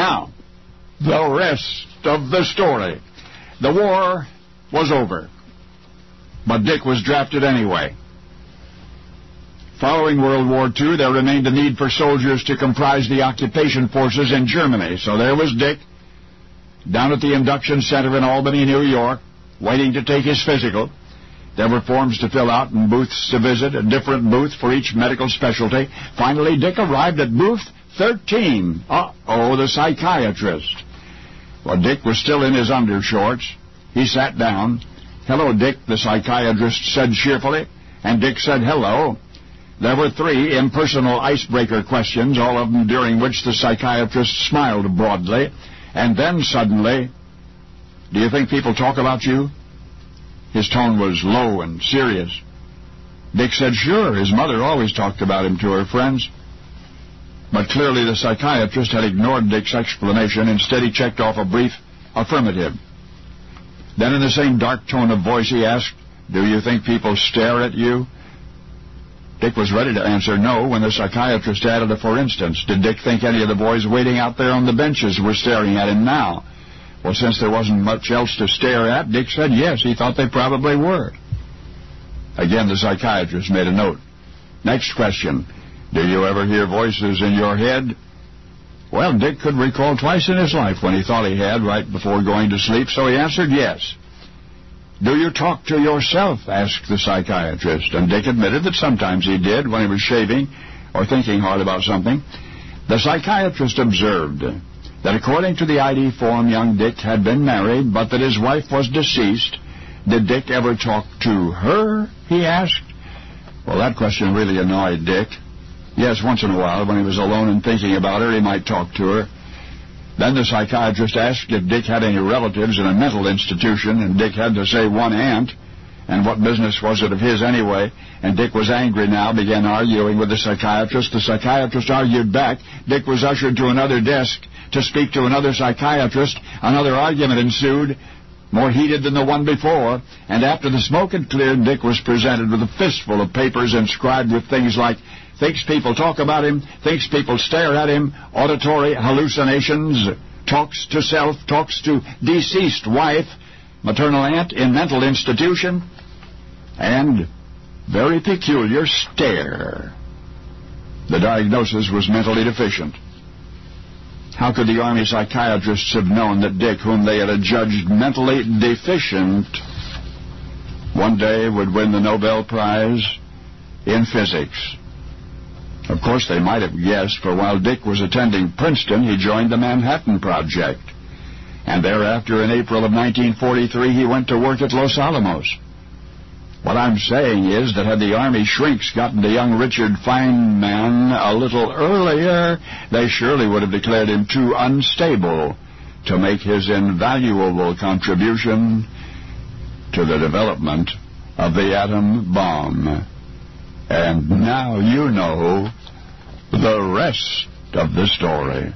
Now, the rest of the story. The war was over, but Dick was drafted anyway. Following World War II, there remained a need for soldiers to comprise the occupation forces in Germany. So there was Dick, down at the induction center in Albany, New York, waiting to take his physical. There were forms to fill out and booths to visit, a different booth for each medical specialty. Finally, Dick arrived at booth 13. Uh-oh, the psychiatrist. Well, Dick was still in his undershorts. He sat down. "Hello, Dick," the psychiatrist said cheerfully. And Dick said hello. There were 3 impersonal icebreaker questions, all of them during which the psychiatrist smiled broadly. And then suddenly, "Do you think people talk about you?" His tone was low and serious. Dick said sure, his mother always talked about him to her friends. But clearly the psychiatrist had ignored Dick's explanation. Instead, he checked off a brief affirmative. Then in the same dark tone of voice, he asked, "Do you think people stare at you?" Dick was ready to answer no when the psychiatrist added a for instance. Did Dick think any of the boys waiting out there on the benches were staring at him now? Well, since there wasn't much else to stare at, Dick said yes, he thought they probably were. Again, the psychiatrist made a note. Next question. "Do you ever hear voices in your head?" Well, Dick could recall twice in his life when he thought he had right before going to sleep, so he answered yes. "Do you talk to yourself?" asked the psychiatrist, and Dick admitted that sometimes he did when he was shaving or thinking hard about something. The psychiatrist observed that according to the ID form, young Dick had been married, but that his wife was deceased. Did Dick ever talk to her, he asked. Well, that question really annoyed Dick. Yes, once in a while, when he was alone and thinking about her, he might talk to her. Then the psychiatrist asked if Dick had any relatives in a mental institution, and Dick had to say one aunt. And what business was it of his anyway? And Dick was angry now, began arguing with the psychiatrist. The psychiatrist argued back. Dick was ushered to another desk to speak to another psychiatrist. Another argument ensued, more heated than the one before. And after the smoke had cleared, Dick was presented with a fistful of papers inscribed with things like, thinks people talk about him, thinks people stare at him, auditory hallucinations, talks to self, talks to deceased wife, maternal aunt in mental institution, and very peculiar stare. The diagnosis was mentally deficient. How could the Army psychiatrists have known that Dick, whom they had adjudged mentally deficient, one day would win the Nobel Prize in physics? Of course, they might have guessed, for while Dick was attending Princeton, he joined the Manhattan Project. And thereafter, in April of 1943, he went to work at Los Alamos. What I'm saying is that had the Army shrinks gotten to young Richard Feynman a little earlier, they surely would have declared him too unstable to make his invaluable contribution to the development of the atom bomb. And now you know the rest of the story.